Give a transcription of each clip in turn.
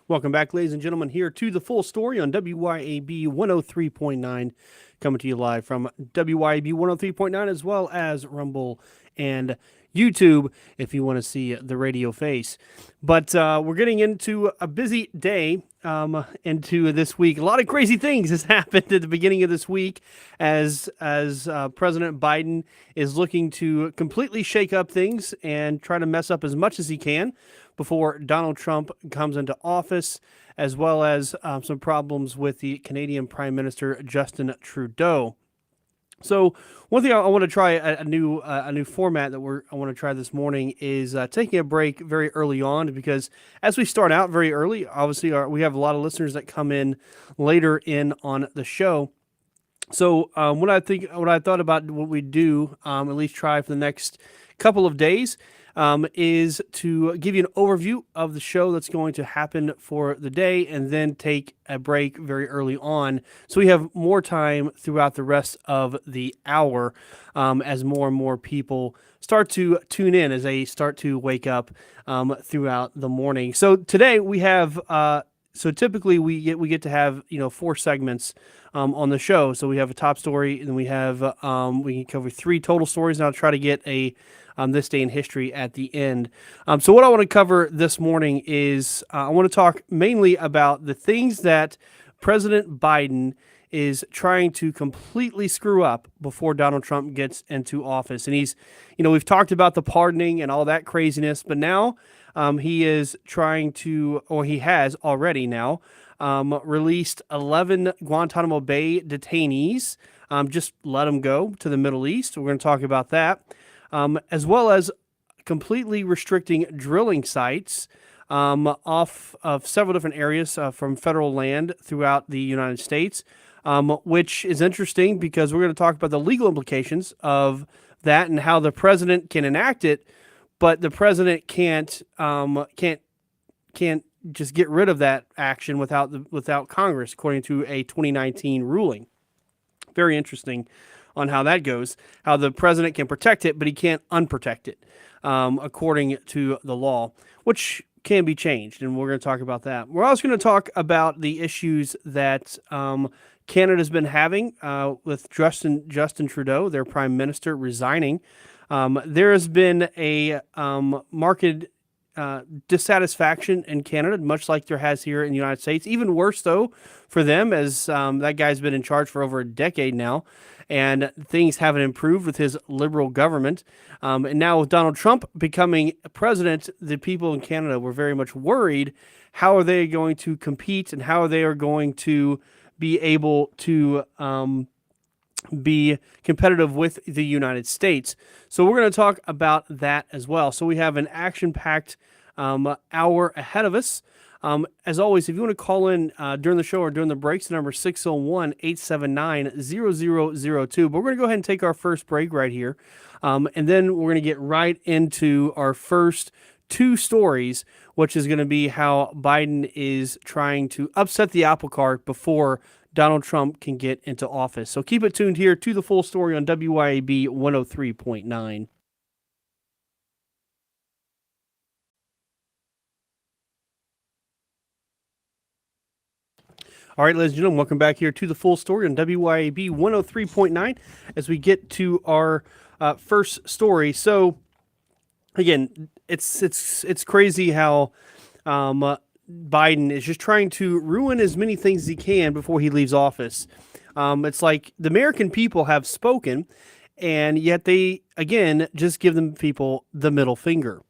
Welcome back, ladies and gentlemen, here to the full story on WYAB 103.9, coming to you live from WYAB 103.9 as well as Rumble and YouTube if you want to see the radio face. But we're getting into a busy day into this week. A lot of crazy things has happened at the beginning of this week as President Biden is looking to completely shake up things and try to mess up as much as he can before Donald Trump comes into office, as well as some problems with the Canadian Prime Minister Justin Trudeau. So one thing I want to try a new format that I want to try this morning is taking a break very early on, because as we start out very early, obviously we have a lot of listeners that come in later in on the show. So what I thought about what we do, at least try for the next couple of days, is to give you an overview of the show that's going to happen for the day, and then take a break very early on, so we have more time throughout the rest of the hour as more and more people start to tune in, as they start to wake up throughout the morning. So today we have so typically we get to have 4 segments on the show. So we have a top story, and then we have we can cover 3 total stories, and I'll try to get a this day in history at the end. So what I want to cover this morning is I want to talk mainly about the things that President Biden is trying to completely screw up before Donald Trump gets into office. And he's, we've talked about the pardoning and all that craziness, but now he is trying to, or he has already now, released 11 Guantanamo Bay detainees. Just let them go to the Middle East. We're going to talk about that. As well as completely restricting drilling sites off of several different areas from federal land throughout the United States, which is interesting because we're going to talk about the legal implications of that and how the president can enact it, but the president can't just get rid of that action without Congress, according to a 2019 ruling. Very interesting on how that goes, how the president can protect it, but he can't unprotect it, according to the law, which can be changed, and we're going to talk about that. We're also going to talk about the issues that Canada's been having with Justin Trudeau, their prime minister, resigning. There has been a marked dissatisfaction in Canada, much like there has here in the United States. Even worse, though, for them, as that guy's been in charge for over a decade now, and things haven't improved with his liberal government. And now with Donald Trump becoming president, the people in Canada were very much worried. How are they going to compete, and how are they going to be able to be competitive with the United States? So we're going to talk about that as well. So we have an action-packed hour ahead of us. As always, if you want to call in during the show or during the breaks, the number is 601-879-0002. But we're going to go ahead and take our first break right here. And then we're going to get right into our first 2 stories, which is going to be how Biden is trying to upset the apple cart before Donald Trump can get into office. So keep it tuned here to the full story on WYAB 103.9. All right, ladies and gentlemen, welcome back here to the full story on WYAB 103.9 as we get to our first story. So, again, it's crazy how Biden is just trying to ruin as many things as he can before he leaves office. It's like the American people have spoken, and yet they, again, just give them people the middle finger.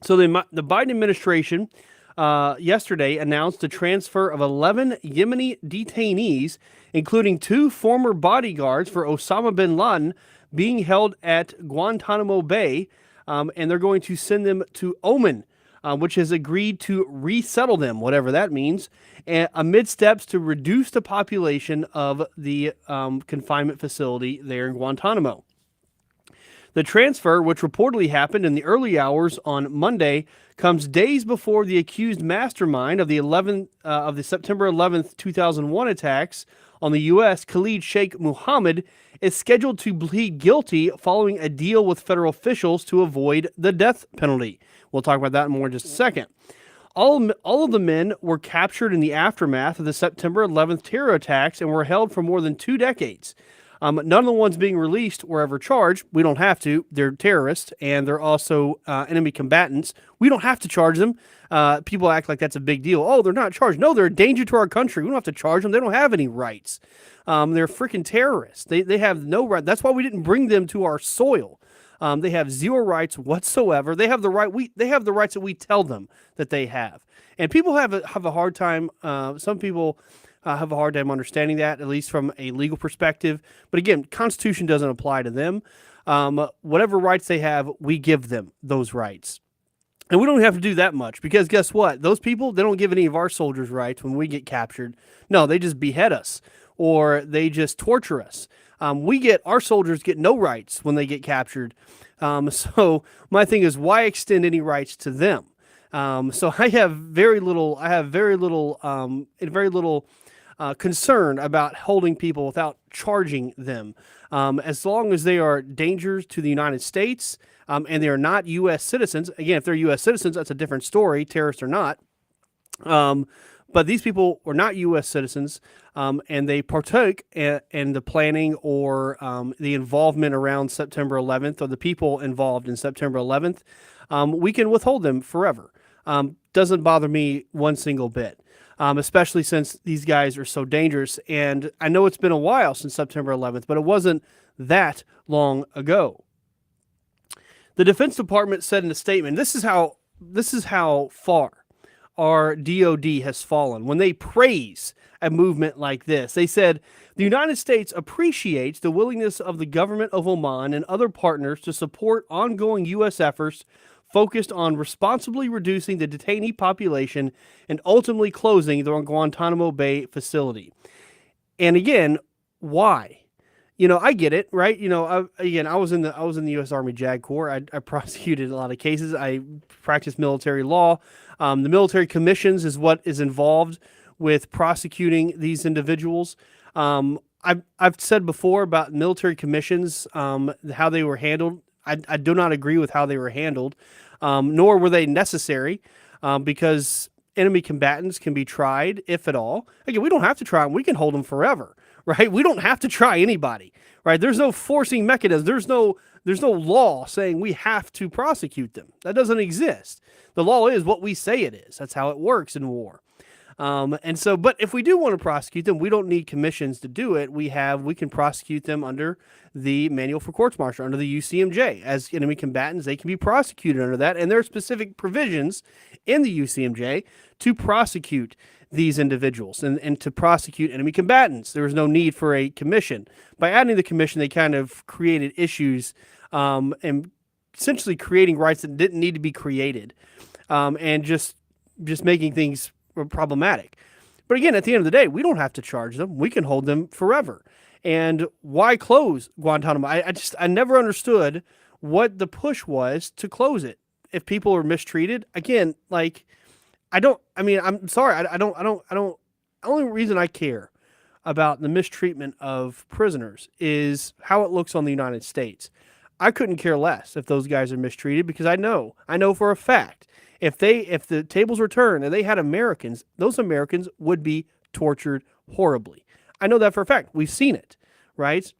So the Biden administration yesterday announced the transfer of 11 Yemeni detainees, including 2 former bodyguards for Osama bin Laden, being held at Guantanamo Bay, and they're going to send them to Oman, which has agreed to resettle them, whatever that means, amid steps to reduce the population of the confinement facility there in Guantanamo. The transfer, which reportedly happened in the early hours on Monday, comes days before the accused mastermind of the September 11th, 2001 attacks on the U.S., Khalid Sheikh Mohammed, is scheduled to plead guilty following a deal with federal officials to avoid the death penalty. We'll talk about that more in just a second. All of the men were captured in the aftermath of the September 11th terror attacks and were held for more than 2 decades. None of the ones being released were ever charged. We don't have to. They're terrorists, and they're also enemy combatants. We don't have to charge them. People act like that's a big deal. Oh, they're not charged. No, they're a danger to our country. We don't have to charge them. They don't have any rights. They're freaking terrorists. They have no right. That's why we didn't bring them to our soil. They have zero rights whatsoever. They have the right. They have the rights that we tell them that they have. And people have a hard time. Some people have a hard time understanding that, at least from a legal perspective. But again, Constitution doesn't apply to them. Whatever rights they have, we give them those rights. And we don't have to do that much because guess what? Those people, they don't give any of our soldiers rights when we get captured. No, they just behead us or they just torture us. Our soldiers get no rights when they get captured. So my thing is, why extend any rights to them? So I have very little concern about holding people without charging them. As long as they are dangers to the United States, and they are not U.S. citizens. Again, if they're U.S. citizens, that's a different story, terrorists or not. But these people were not U.S. citizens, and they partook in the planning or the involvement around September 11th, or the people involved in September 11th. We can withhold them forever. Doesn't bother me one single bit, especially since these guys are so dangerous. And I know it's been a while since September 11th, but it wasn't that long ago. The Defense Department said in a statement, this is how far our DOD has fallen. When they praise a movement like this, they said, the United States appreciates the willingness of the government of Oman and other partners to support ongoing U.S. efforts focused on responsibly reducing the detainee population and ultimately closing the Guantanamo Bay facility. And again, why? I get it, right? I was in the U.S. Army JAG Corps. I prosecuted a lot of cases. I practiced military law. The military commissions is what is involved with prosecuting these individuals. I've said before about military commissions, how they were handled. I do not agree with how they were handled, nor were they necessary, because enemy combatants can be tried, if at all. Again, we don't have to try them. We can hold them forever. Right? We don't have to try anybody, right? There's no forcing mechanism. There's no law saying we have to prosecute them. That doesn't exist. The law is what we say it is. That's how it works in war. But if we do want to prosecute them, we don't need commissions to do it. We can prosecute them under the Manual for Courts Martial, under the UCMJ. As enemy combatants, they can be prosecuted under that, and there are specific provisions in the UCMJ to prosecute these individuals and to prosecute enemy combatants. There was no need for a commission. By adding the commission, they kind of created issues and essentially creating rights that didn't need to be created, and just making things problematic. But again, at the end of the day, we don't have to charge them. We can hold them forever. And why close Guantanamo? I never understood what the push was to close it. If people are mistreated, again, I'm sorry. The only reason I care about the mistreatment of prisoners is how it looks on the United States. I couldn't care less if those guys are mistreated, because I know for a fact, if the tables were turned and they had Americans, those Americans would be tortured horribly. I know that for a fact. We've seen it, right?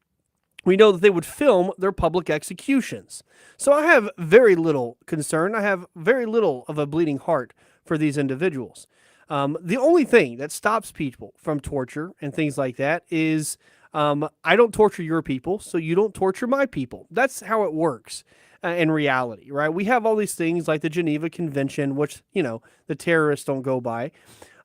We know that they would film their public executions. So I have very little concern. I have very little of a bleeding heart for these individuals. The only thing that stops people from torture and things like that is I don't torture your people, so you don't torture my people. That's how it works in reality, right? We have all these things like the Geneva Convention, which, the terrorists don't go by.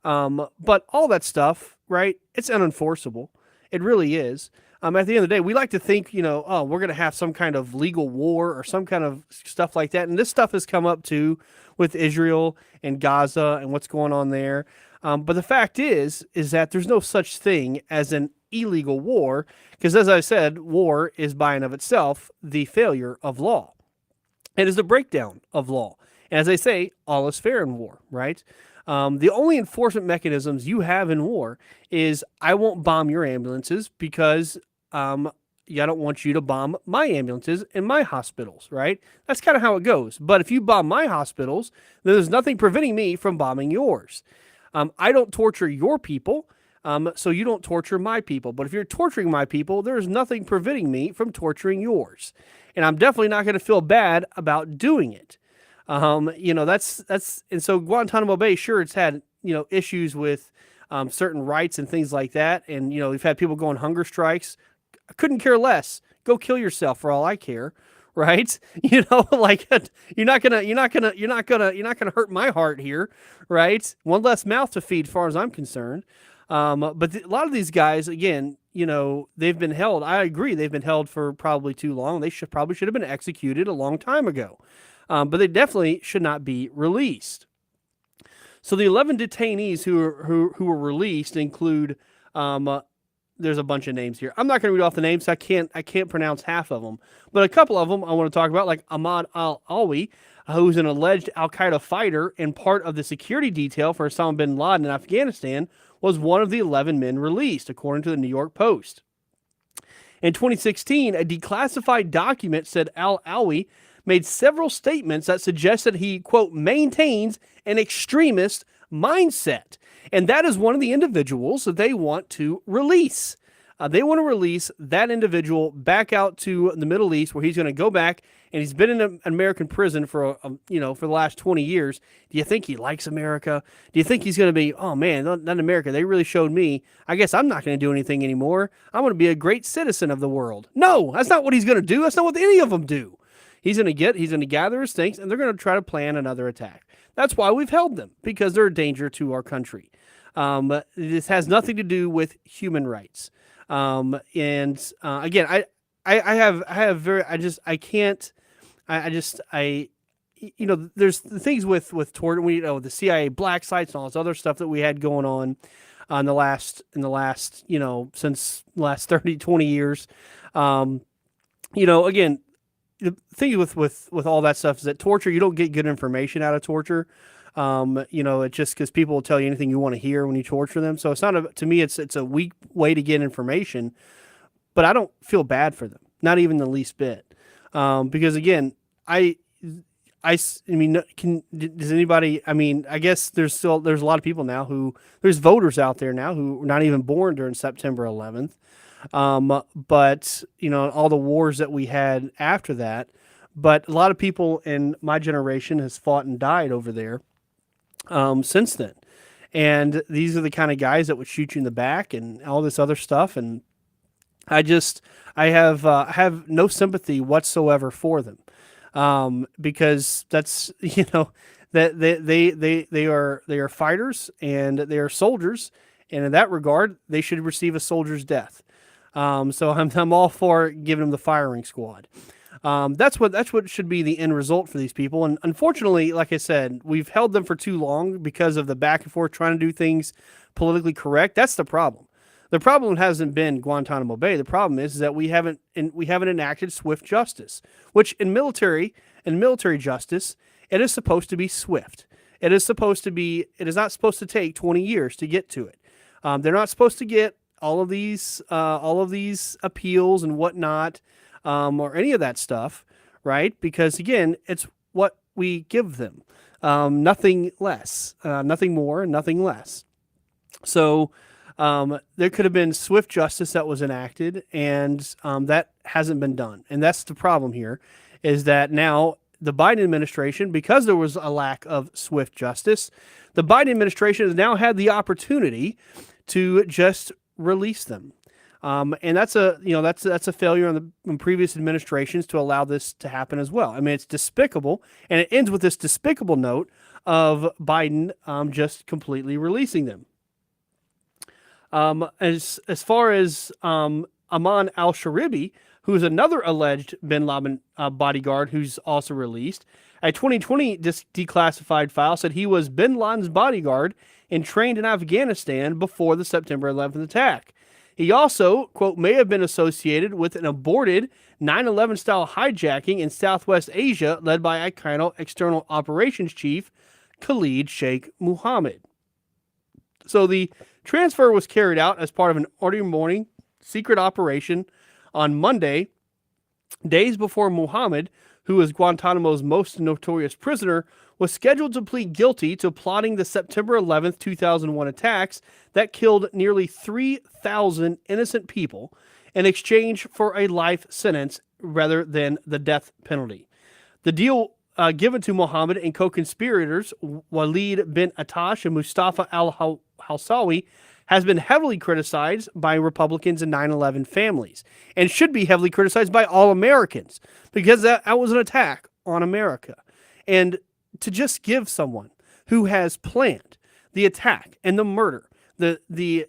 But all that stuff, right, it's unenforceable. It really is. At the end of the day, we like to think, we're going to have some kind of legal war or some kind of stuff like that. And this stuff has come up too with Israel and Gaza and what's going on there. But the fact is that there's no such thing as an illegal war, because as I said, war is by and of itself the failure of law. It is the breakdown of law. And as I say, all is fair in war, right? The only enforcement mechanisms you have in war is I won't bomb your ambulances because I don't want you to bomb my ambulances and my hospitals, right? That's kind of how it goes. But if you bomb my hospitals, then there's nothing preventing me from bombing yours. I don't torture your people, so you don't torture my people. But if you're torturing my people, there's nothing preventing me from torturing yours. And I'm definitely not going to feel bad about doing it. And so Guantanamo Bay, sure, it's had, issues with certain rights and things like that. And, we've had people go on hunger strikes. I couldn't care less. Go kill yourself for all I care. Right? Like you're not gonna hurt my heart here. Right? One less mouth to feed as far as I'm concerned. But a lot of these guys, again, they've been held. I agree. They've been held for probably too long. They should have been executed a long time ago. But they definitely should not be released. So the 11 detainees who were released include, there's a bunch of names here. I'm not going to read off the names. So I can't pronounce half of them. But a couple of them I want to talk about, like Ahmad al-Alwi, who's an alleged al-Qaeda fighter and part of the security detail for Osama bin Laden in Afghanistan, was one of the 11 men released, according to the New York Post. In 2016, a declassified document said al-Alwi made several statements that suggest that he, quote, maintains an extremist mindset. And that is one of the individuals that they want to release. They want to release that individual back out to the Middle East, where he's going to go back, and he's been in an American prison for the last 20 years. Do you think he likes America? Do you think he's going to be, oh man, not America, they really showed me, I guess I'm not going to do anything anymore. I'm going to be a great citizen of the world. No, that's not what he's going to do. That's not what any of them do. He's going to gather his things, and they're going to try to plan another attack. That's why we've held them, because they're a danger to our country. This has nothing to do with human rights. Again, there's the things with torture, the CIA black sites and all this other stuff that we had going on since the last 30, 20 years. Again, the thing with all that stuff is that torture, you don't get good information out of torture. It's just because people will tell you anything you want to hear when you torture them. So it's not to me, it's a weak way to get information, but I don't feel bad for them, not even the least bit. Because again, does anybody, I guess there's a lot of people now there's voters out there now who were not even born during September 11th. But all the wars that we had after that, but a lot of people in my generation has fought and died over there, since then. And these are the kind of guys that would shoot you in the back and all this other stuff. And I have no sympathy whatsoever for them. Because that's, that they are fighters and they are soldiers. And in that regard, they should receive a soldier's death. So I'm all for giving them the firing squad. That's what should be the end result for these people. And unfortunately, like I said, we've held them for too long because of the back and forth trying to do things politically correct. That's the problem. The problem hasn't been Guantanamo Bay. The problem is that we haven't enacted swift justice, which in military justice, it is supposed to be swift. It is not supposed to take 20 years to get to it. They're not supposed to get all of these appeals and whatnot, or any of that stuff, right? Because again, it's what we give them, nothing less, nothing more, nothing less. So there could have been swift justice that was enacted, and that hasn't been done. And that's the problem here, is that now the Biden administration, because there was a lack of swift justice, the Biden administration has now had the opportunity to just release them. And that's a failure on previous administrations to allow this to happen as well. I mean, it's despicable, and it ends with this despicable note of Biden just completely releasing them. As far as Aman al-Sharibi, who is another alleged bin Laden bodyguard who's also released, a 2020 declassified file said he was bin Laden's bodyguard and trained in Afghanistan before the September 11th attack. He also, quote, may have been associated with an aborted 9/11 style hijacking in Southwest Asia led by Al-Qaeda External Operations Chief Khalid Sheikh Mohammed. So the transfer was carried out as part of an early morning secret operation on Monday, days before Mohammed, who is Guantanamo's most notorious prisoner, was scheduled to plead guilty to plotting the September 11th, 2001 attacks that killed nearly 3,000 innocent people in exchange for a life sentence rather than the death penalty. The deal given to Mohammed and co-conspirators Walid bin Attash and Mustafa al-Hawsawi has been heavily criticized by Republicans and 9/11 families, and should be heavily criticized by all Americans, because that was an attack on America. And to just give someone who has planned the attack and the murder, the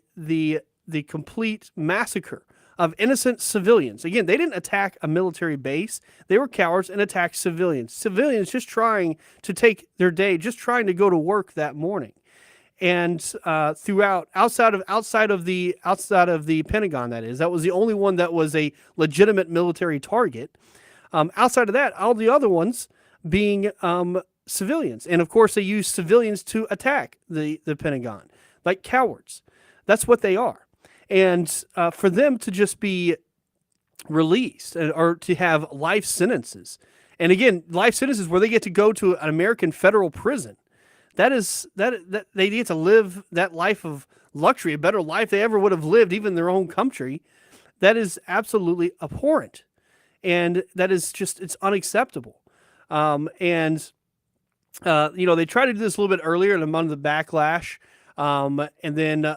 complete massacre of innocent civilians. Again, they didn't attack a military base. They were cowards and attacked civilians. Civilians just trying to take their day, just trying to go to work that morning. And throughout, outside of the Pentagon, that was the only one that was a legitimate military target. Outside of that, all the other ones being civilians, and of course they use civilians to attack the Pentagon like cowards. That's what they are. And for them to just be released or to have life sentences, and again, life sentences where they get to go to an American federal prison. That they get to live that life of luxury, a better life they ever would have lived, even in their own country. That is absolutely abhorrent, and that is just, it's unacceptable. They tried to do this a little bit earlier, and among the backlash, and then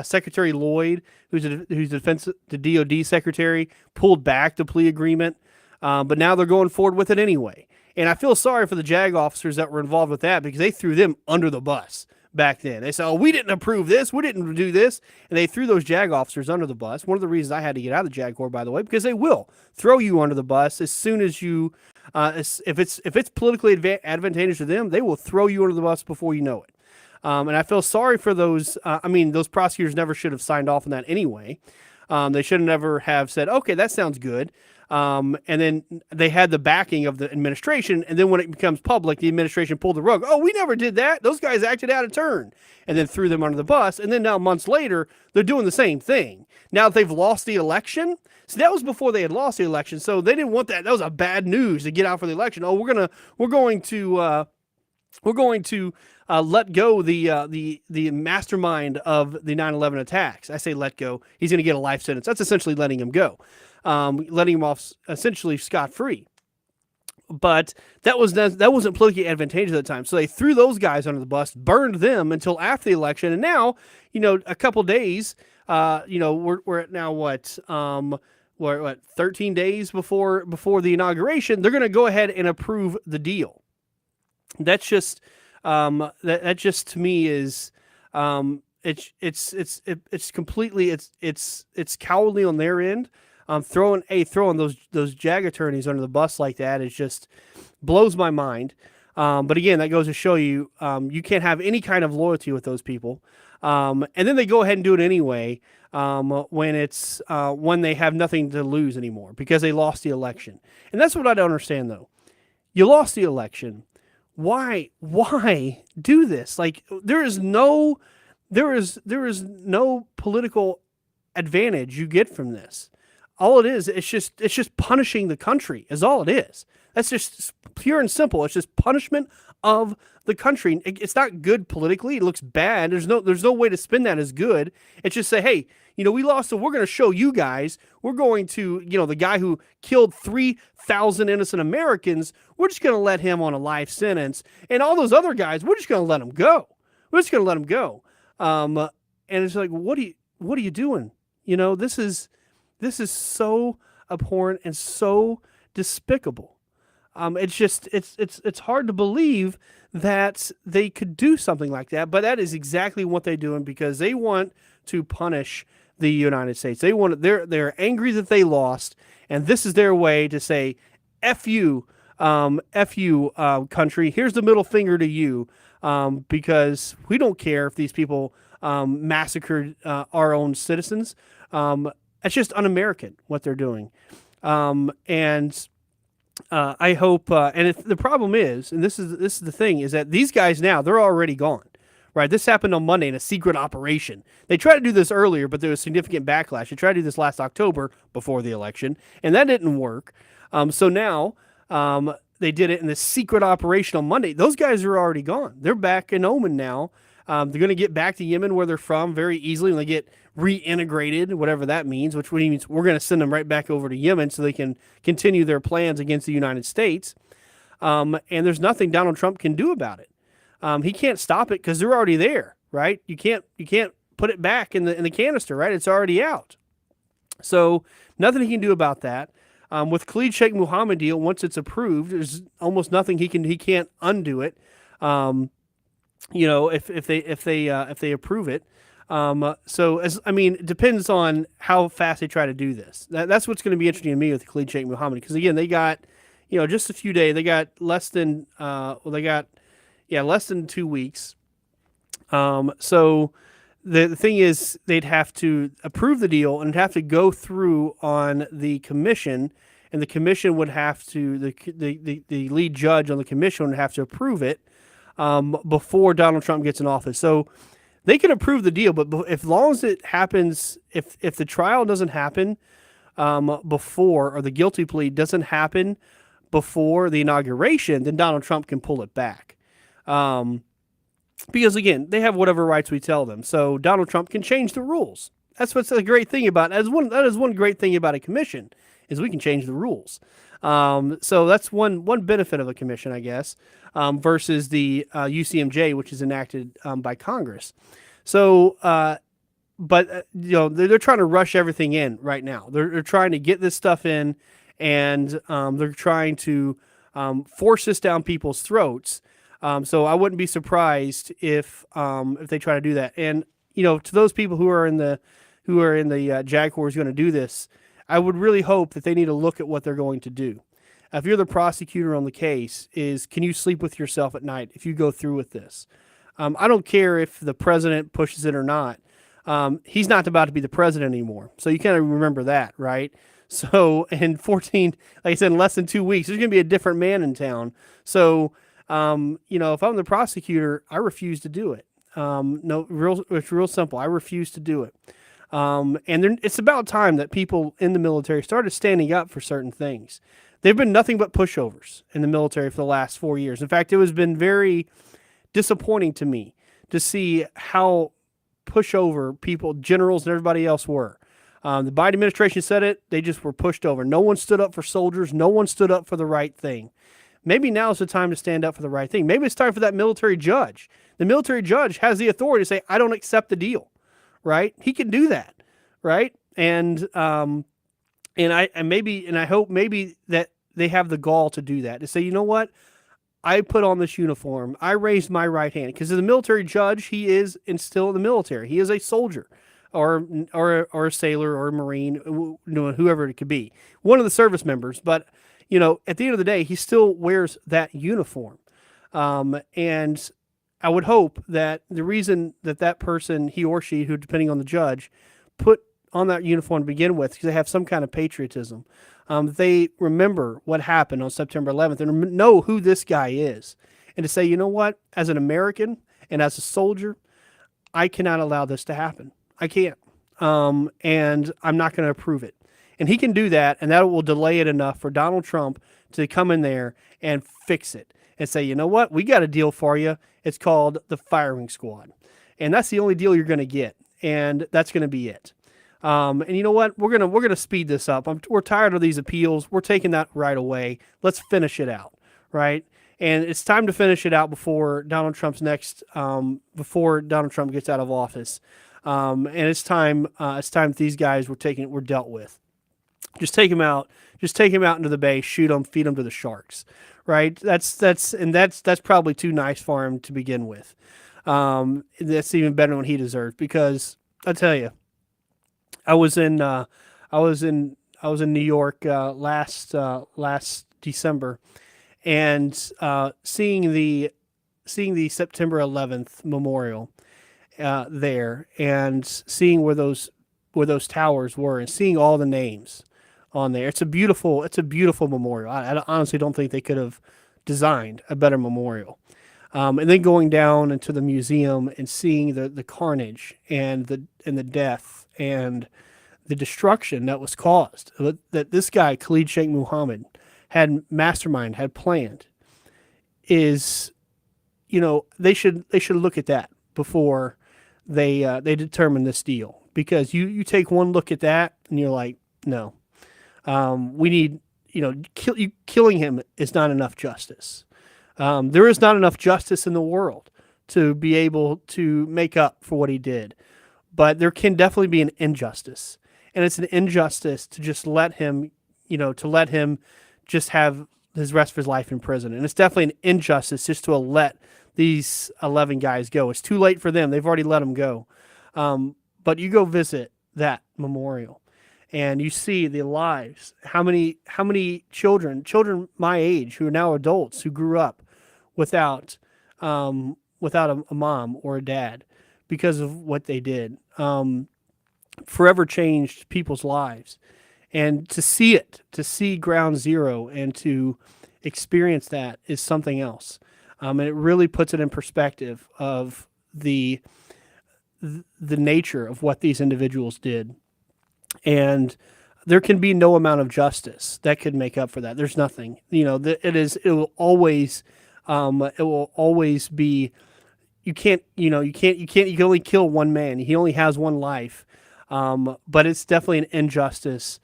Secretary Lloyd, who's the DOD secretary, pulled back the plea agreement, but now they're going forward with it anyway. And I feel sorry for the JAG officers that were involved with that, because they threw them under the bus back then. They said, oh, we didn't approve this, we didn't do this, and they threw those JAG officers under the bus. One of the reasons I had to get out of the JAG Corps, by the way, because they will throw you under the bus as soon as you, if it's politically advantageous to them, they will throw you under the bus before you know it. And I feel sorry for those. Those prosecutors never should have signed off on that anyway. They should never have said, okay, that sounds good. And then they had the backing of the administration. And then when it becomes public, the administration pulled the rug. Oh, we never did that. Those guys acted out of turn, and then threw them under the bus. And then now months later, they're doing the same thing. Now that they've lost the election. So that was before they had lost the election. So they didn't want that. That was a bad news to get out for the election. Oh, we're going to let go the mastermind of the 9/11 attacks. I say let go. He's going to get a life sentence. That's essentially letting him go, letting him off essentially scot-free. But that wasn't politically advantageous at the time. So they threw those guys under the bus, burned them until after the election, and now, a couple days, we're at now we're 13 days before the inauguration. They're going to go ahead and approve the deal. That's just that just to me is it's completely it's cowardly on their end. Throwing those JAG attorneys under the bus like that is just blows my mind. But again, that goes to show you you can't have any kind of loyalty with those people. And then they go ahead and do it anyway when they have nothing to lose anymore because they lost the election. And that's what I don't understand though. You lost the election. Why do this? Like there is no political advantage you get from this. All it is, it's just punishing the country is all it is. That's just pure and simple. It's just punishment of the country. It's not good politically. It looks bad. There's no way to spin that as good. It's just say, hey, we lost, so we're going to show you guys. We're going to, the guy who killed 3,000 innocent Americans, we're just going to let him on a life sentence. And all those other guys, we're just going to let them go. We're just going to let them go. And it's like, what are you doing? This is so abhorrent and so despicable. It's hard to believe that they could do something like that, but that is exactly what they're doing because they want to punish the United States. They're angry that they lost, and this is their way to say, F you, country. Here's the middle finger to you, because we don't care if these people massacred our own citizens. It's just un-American what they're doing, I hope. And the problem is, and this is the thing, is that these guys now they're already gone, right? This happened on Monday in a secret operation. They tried to do this earlier, but there was significant backlash. They tried to do this last October before the election, and that didn't work. So now they did it in this secret operation on Monday. Those guys are already gone. They're back in Oman now. They're going to get back to Yemen where they're from very easily when they get reintegrated, whatever that means, which means we're going to send them right back over to Yemen so they can continue their plans against the United States. And there's nothing Donald Trump can do about it. He can't stop it because they're already there, right? You can't put it back in the canister, right? It's already out. So nothing he can do about that. With Khalid Sheikh Mohammed deal, once it's approved, there's almost nothing he can't undo it. If they approve it. It depends on how fast they try to do this. That's what's going to be interesting to me with Khalid Sheikh Mohammed, because again, they got, just a few days. They got less than 2 weeks. So the thing is, they'd have to approve the deal and have to go through on the commission, and the commission would have to the lead judge on the commission would have to approve it before Donald Trump gets in office. So they can approve the deal, but as long as it happens, if the trial doesn't happen before, or the guilty plea doesn't happen before the inauguration, then Donald Trump can pull it back. Because again, they have whatever rights we tell them. So Donald Trump can change the rules. That's what's the great thing about it. That is one great thing about a commission, is we can change the rules. So that's one benefit of a commission, I guess, versus the UCMJ, which is enacted by Congress. So, they're trying to rush everything in right now. They're trying to get this stuff in, and they're trying to force this down people's throats. So I wouldn't be surprised if they try to do that. And to those people who are in the JAG Corps going to do this, I would really hope that they need to look at what they're going to do. If you're the prosecutor on the case, can you sleep with yourself at night if you go through with this? I don't care if the president pushes it or not. He's not about to be the president anymore. So you kind of remember that, right? So in like I said, in less than 2 weeks, there's going to be a different man in town. So, if I'm the prosecutor, I refuse to do it. It's real simple. I refuse to do it. It's about time that people in the military started standing up for certain things. They've been nothing but pushovers in the military for the last 4 years. In fact, it has been very disappointing to me to see how pushover people, generals and everybody else were. The Biden administration said it. They just were pushed over. No one stood up for soldiers. No one stood up for the right thing. Maybe now is the time to stand up for the right thing. Maybe it's time for that military judge. The military judge has the authority to say, I don't accept the deal, right? He can do that, right? And I hope maybe that they have the gall to do that, to say, you know what? I put on this uniform. I raised my right hand, because as a military judge, he is still in the military. He is a soldier, or a sailor, or a Marine, whoever it could be, one of the service members. But at the end of the day, he still wears that uniform. And I would hope that the reason that person, he or she, who, depending on the judge, put on that uniform to begin with, because they have some kind of patriotism. They remember what happened on September 11th and know who this guy is. And to say, you know what, as an American and as a soldier, I cannot allow this to happen. I can't. And I'm not going to approve it. And he can do that, and that will delay it enough for Donald Trump to come in there and fix it and say, you know what, we got a deal for you. It's called the firing squad. And that's the only deal you're going to get. And that's going to be it. And you know what? We're gonna speed this up. We're tired of these appeals. We're taking that right away. Let's finish it out, right? And it's time to finish it out before Donald Trump's before Donald Trump gets out of office. And it's time these guys were dealt with. Just take him out. Just take him out into the bay. Shoot him. Feed him to the sharks. Right. That's probably too nice for him to begin with. That's even better than what he deserves, because I tell you, I was in New York last December, and seeing the September 11th memorial there, and seeing where those towers were, and seeing all the names on there. It's a beautiful memorial. I honestly don't think they could have designed a better memorial. And then going down into the museum and seeing the carnage and the death and the destruction that was caused, that this guy, Khalid Sheikh Mohammed, had mastermind, had planned, is, they should look at that before they determine this deal. Because you take one look at that and you're like, no, we need, killing him is not enough justice. There is not enough justice in the world to be able to make up for what he did. But there can definitely be an injustice. And it's an injustice to just let him, just have his rest of his life in prison. And it's definitely an injustice just to let these 11 guys go. It's too late for them. They've already let them go. But you go visit that memorial and you see the lives, how many children my age who are now adults who grew up without a mom or a dad because of what they did, forever changed people's lives. And to see ground zero and to experience that is something else. And it really puts it in perspective of the nature of what these individuals did. And there can be no amount of justice that could make up for that. There's nothing, it will always be, you can only kill one man. He only has one life. But it's definitely an injustice,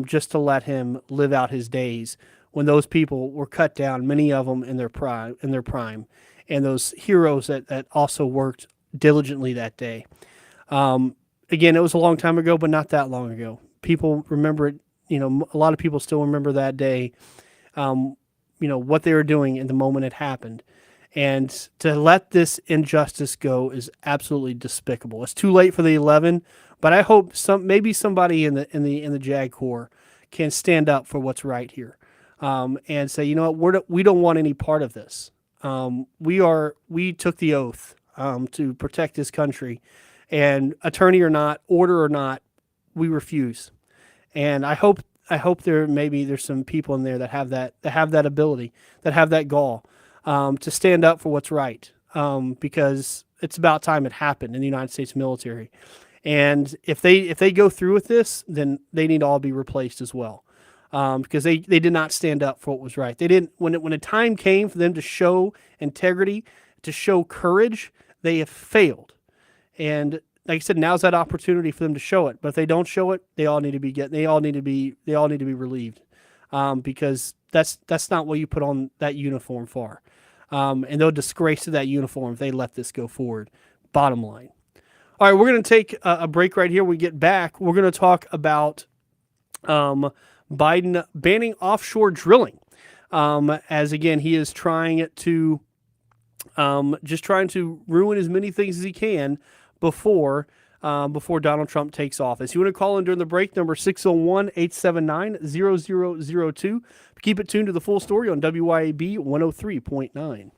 just to let him live out his days when those people were cut down, many of them in their prime, and those heroes that also worked diligently that day. Again, it was a long time ago, but not that long ago. People remember it. A lot of people still remember that day. What they were doing in the moment it happened, and to let this injustice go is absolutely despicable. It's too late for the 11, but I hope maybe somebody in the JAG Corps can stand up for what's right here, and say, we don't want any part of this. We took the oath to protect this country, and attorney or not, order or not, we refuse. And I hope there's some people in there that have that ability, that have that gall, to stand up for what's right, because it's about time it happened in the United States military. And if they go through with this, then they need to all be replaced as well, because they did not stand up for what was right. They didn't when the time came for them to show integrity, to show courage, they have failed. And like I said, now's that opportunity for them to show it. But if they don't show it, they all need to be relieved, because that's not what you put on that uniform for. And they'll disgrace to that uniform if they let this go forward. Bottom line. All right, we're going to take a break right here. When we get back, we're going to talk about Biden banning offshore drilling, as again he is trying to ruin as many things as he can before Donald Trump takes office. You want to call in during the break, number 601-879-0002. Keep it tuned to the full story on WYAB 103.9.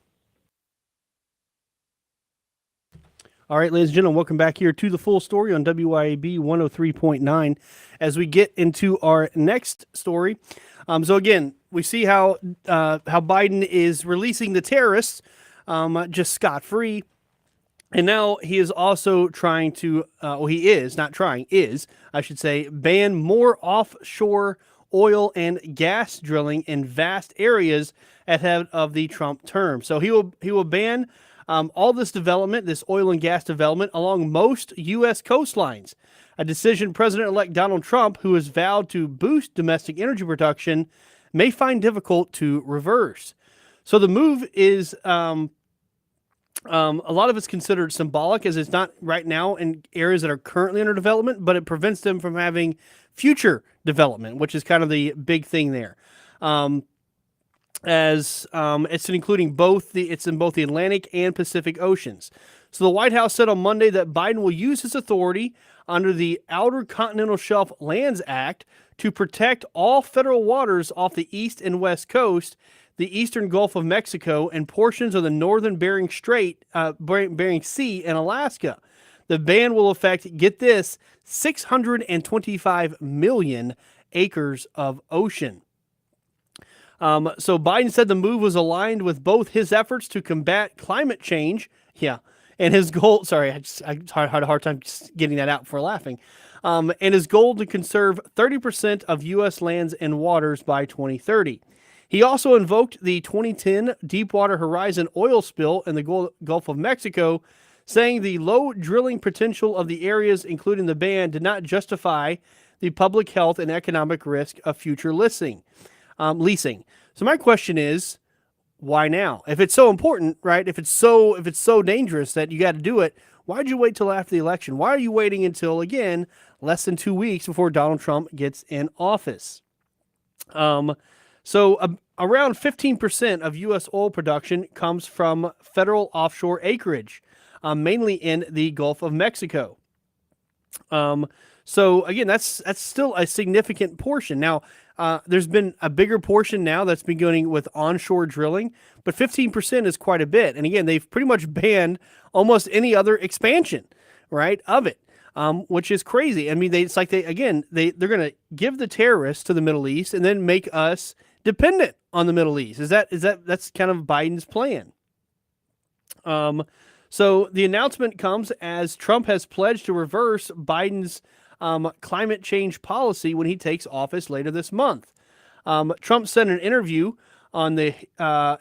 All right, ladies and gentlemen, welcome back here to the full story on WYAB 103.9 as we get into our next story. So again, we see how Biden is releasing the terrorists just scot-free. And now he is also trying to, I should say, ban more offshore oil and gas drilling in vast areas ahead of the Trump term. So he will ban all this development, this oil and gas development, along most U.S. coastlines. A decision President-elect Donald Trump, who has vowed to boost domestic energy production, may find difficult to reverse. So the move is, a lot of it's considered symbolic, as it's not right now in areas that are currently under development, but it prevents them from having future development, which is kind of the big thing there. It's in both the Atlantic and Pacific Oceans. So the White House said on Monday that Biden will use his authority under the Outer Continental Shelf Lands Act to protect all federal waters off the east and west coast, the eastern Gulf of Mexico, and portions of the northern Bering Sea and Alaska. The ban will affect, get this, 625 million acres of ocean. So Biden said the move was aligned with both his efforts to combat climate change, yeah, and his goal. Sorry, I had a hard time getting that out before laughing. And his goal to conserve 30% of U.S. lands and waters by 2030. He also invoked the 2010 Deepwater Horizon oil spill in the Gulf of Mexico, saying the low drilling potential of the areas, including the ban, did not justify the public health and economic risk of future leasing. So my question is, why now? If it's so important, right? If it's so dangerous that you got to do it, why'd you wait till after the election? Why are you waiting until, again, less than 2 weeks before Donald Trump gets in office? Around 15% of U.S. oil production comes from federal offshore acreage, mainly in the Gulf of Mexico. So again, that's still a significant portion. Now, there's been a bigger portion now that's been going with onshore drilling, but 15% is quite a bit. And again, they've pretty much banned almost any other expansion, right, of it, which is crazy. I mean, they're going to give the terrorists to the Middle East and then make us dependent on the Middle East. That's kind of Biden's plan. So the announcement comes as Trump has pledged to reverse Biden's climate change policy when he takes office later this month. Trump said in an interview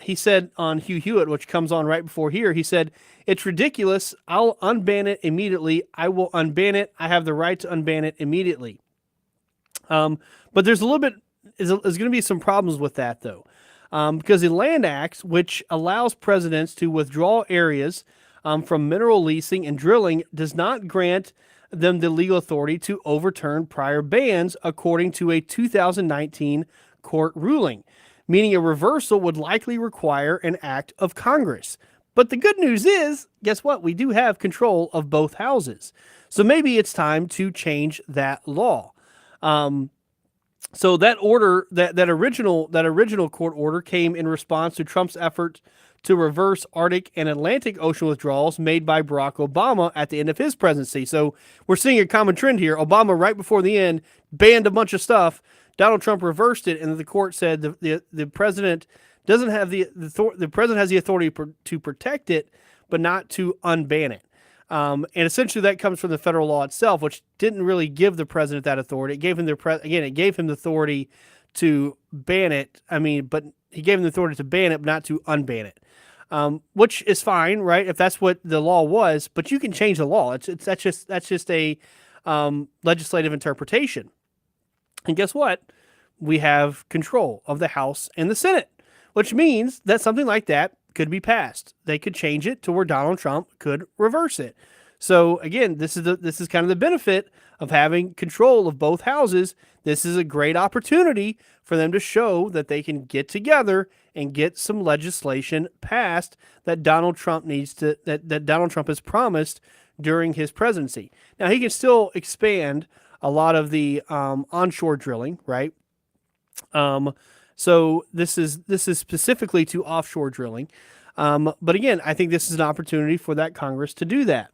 he said on Hugh Hewitt, which comes on right before here, he said, "It's ridiculous. I'll unban it immediately. I will unban it. I have the right to unban it immediately." But there's there's going to be some problems with that, though. Because the Land Act, which allows presidents to withdraw areas from mineral leasing and drilling, does not grant them the legal authority to overturn prior bans, according to a 2019 court ruling, meaning a reversal would likely require an act of Congress. But the good news is, guess what? We do have control of both houses. So maybe it's time to change that law. So that order, that original court order came in response to Trump's effort to reverse Arctic and Atlantic Ocean withdrawals made by Barack Obama at the end of his presidency. So we're seeing a common trend here. Obama, right before the end, banned a bunch of stuff. Donald Trump reversed it, and the court said the president doesn't have the president has the authority to protect it, but not to unban it. And essentially that comes from the federal law itself, which didn't really give the president that authority. It gave him it gave him the authority to ban it. But he gave him the authority to ban it, but not to unban it. Which is fine, right? If that's what the law was, but you can change the law. That's just a legislative interpretation. And guess what? We have control of the House and the Senate, which means that something like that could be passed. They could change it to where Donald Trump could reverse it. So again, this is kind of the benefit of having control of both houses. This is a great opportunity for them to show that they can get together and get some legislation passed that Donald Trump that Donald Trump has promised during his presidency. Now he can still expand a lot of the onshore drilling, right? So this is specifically to offshore drilling. But again, I think this is an opportunity for that Congress to do that.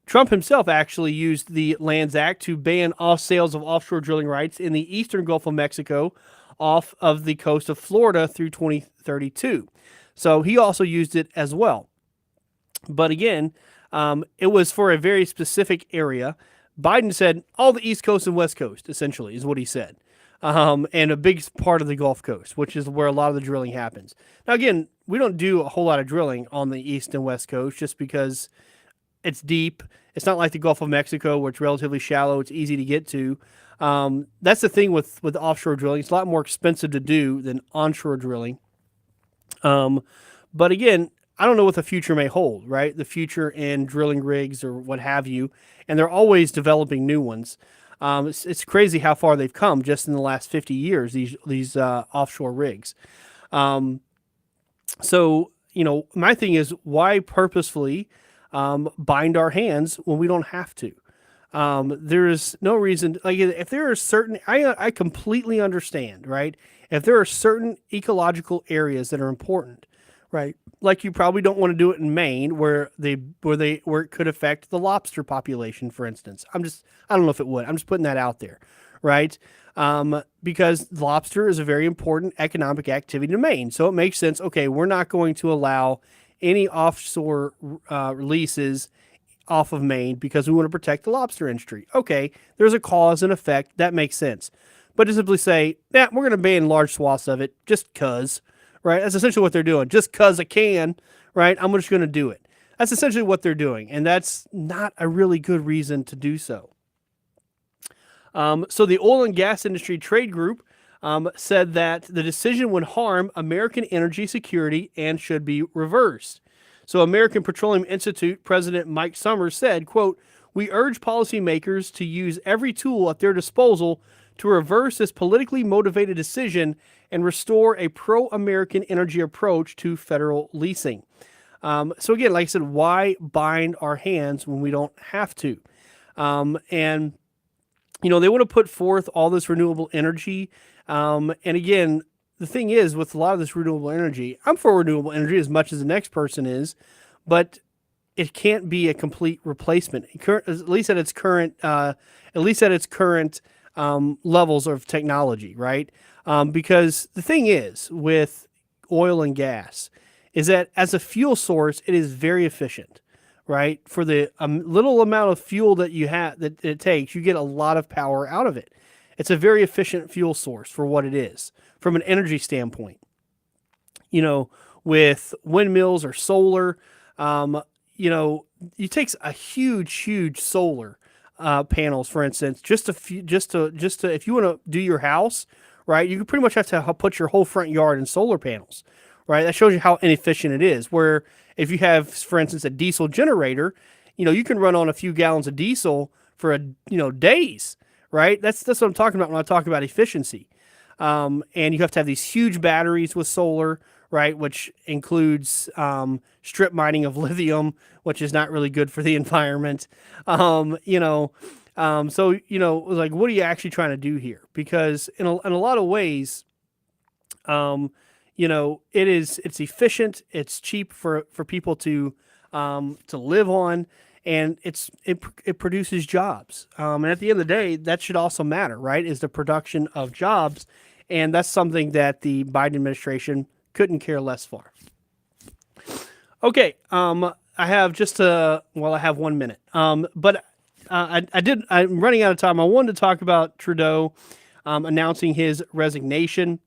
Trump himself actually used the Lands Act to ban all sales of offshore drilling rights in the eastern Gulf of Mexico off of the coast of Florida through 2032. So he also used it as well. But again, it was for a very specific area. Biden said all the East Coast and West Coast, essentially, is what he said. And a big part of the Gulf Coast, which is where a lot of the drilling happens. Now, again, we don't do a whole lot of drilling on the East and West Coast just because it's deep. It's not like the Gulf of Mexico where it's relatively shallow. It's easy to get to. That's the thing with offshore drilling. It's a lot more expensive to do than onshore drilling. But again, I don't know what the future may hold, right? The future in drilling rigs or what have you. And they're always developing new ones. It's crazy how far they've come just in the last 50 years, these offshore rigs. So, my thing is, why purposefully bind our hands when we don't have to? There is no reason. Like, if there are certain, I completely understand, right? If there are certain ecological areas that are important, right? Like, you probably don't want to do it in Maine where it could affect the lobster population, for instance. I don't know if it would. I'm just putting that out there, right? Because lobster is a very important economic activity to Maine. So it makes sense. Okay, we're not going to allow any offshore leases off of Maine because we want to protect the lobster industry. Okay, there's a cause and effect. That makes sense. But to simply say, yeah, we're going to ban large swaths of it just because, right? That's essentially what they're doing. Just because I can, right? I'm just going to do it. That's essentially what they're doing. And that's not a really good reason to do so. So the oil and gas industry trade group said that the decision would harm American energy security and should be reversed. So American Petroleum Institute President Mike Summers said, quote, "We urge policymakers to use every tool at their disposal to reverse this politically motivated decision and restore a pro-American energy approach to federal leasing." So again, like I said, why bind our hands when we don't have to? And they want to put forth all this renewable energy. And again, the thing is, with a lot of this renewable energy, I'm for renewable energy as much as the next person is, but it can't be a complete replacement, at least at its current, levels of technology, right? Because the thing is, with oil and gas, is that as a fuel source, it is very efficient. Right? For the little amount of fuel that you have that it takes, you get a lot of power out of it. It's a very efficient fuel source for what it is from an energy standpoint. With windmills or solar, it takes a huge solar panels, for instance, just to if you want to do your house, right? You pretty much have to put your whole front yard in solar panels, right? That shows you how inefficient it is. Where if you have, for instance, a diesel generator, you can run on a few gallons of diesel for days, right? That's what I'm talking about when I talk about efficiency. And you have to have these huge batteries with solar, right? Which includes strip mining of lithium, which is not really good for the environment. So like, what are you actually trying to do here? Because in a lot of ways, it's efficient, it's cheap for people to live on, and it produces jobs. And at the end of the day, that should also matter, right? Is the production of jobs, and that's something that the Biden administration couldn't care less for. Okay, I have I have 1 minute. But I'm running out of time. I wanted to talk about Trudeau announcing his resignation.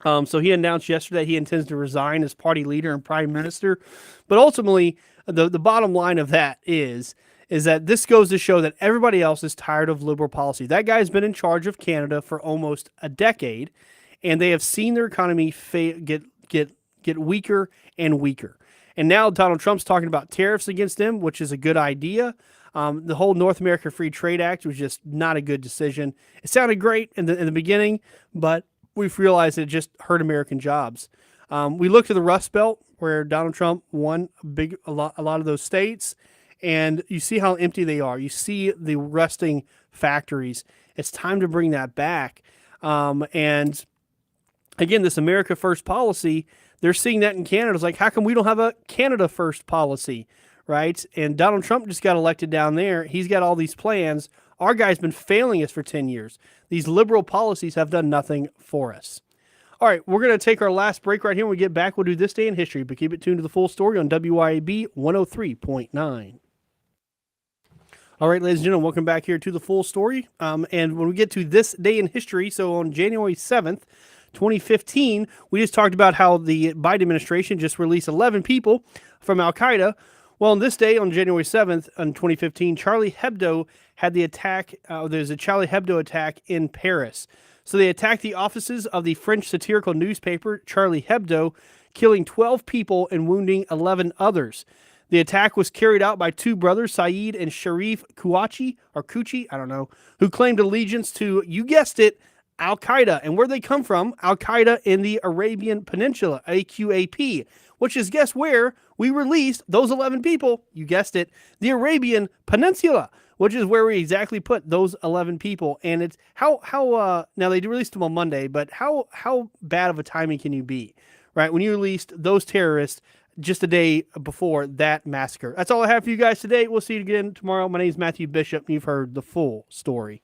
So he announced yesterday he intends to resign as party leader and prime minister. But ultimately, the bottom line of that is that this goes to show that everybody else is tired of liberal policy. That guy's been in charge of Canada for almost a decade, and they have seen their economy get weaker and weaker. And now Donald Trump's talking about tariffs against them, which is a good idea. The whole North America Free Trade Act was just not a good decision. It sounded great in the beginning, but we've realized that it just hurt American jobs. We looked at the Rust Belt where Donald Trump won a lot of those states, and you see how empty they are. You see the rusting factories. It's time to bring that back. And again, this America First policy, they're seeing that in Canada. It's like, how come we don't have a Canada First policy, right? And Donald Trump just got elected down there. He's got all these plans. Our guy's been failing us for 10 years. These liberal policies have done nothing for us. All right, we're going to take our last break right here. When we get back, we'll do This Day in History, but keep it tuned to the full story on WYAB 103.9. All right, ladies and gentlemen, welcome back here to the full story. And when we get to This Day in History, so on January 7th, 2015, we just talked about how the Biden administration just released 11 people from Al-Qaeda. Well, on this day, on January 7th, in 2015, Charlie Hebdo had the attack. There's a Charlie Hebdo attack in Paris. So they attacked the offices of the French satirical newspaper Charlie Hebdo, killing 12 people and wounding 11 others. The attack was carried out by two brothers, Saeed and Sharif Kouachi, I don't know, who claimed allegiance to, you guessed it, Al-Qaeda. And where they come from? Al-Qaeda in the Arabian Peninsula, AQAP, which is, guess where? We released those 11 people, you guessed it, the Arabian Peninsula, which is where we exactly put those 11 people. And it's now they released them on Monday, but how bad of a timing can you be, right? When you released those terrorists just a day before that massacre. That's all I have for you guys today. We'll see you again tomorrow. My name is Matthew Bishop, and you've heard the full story.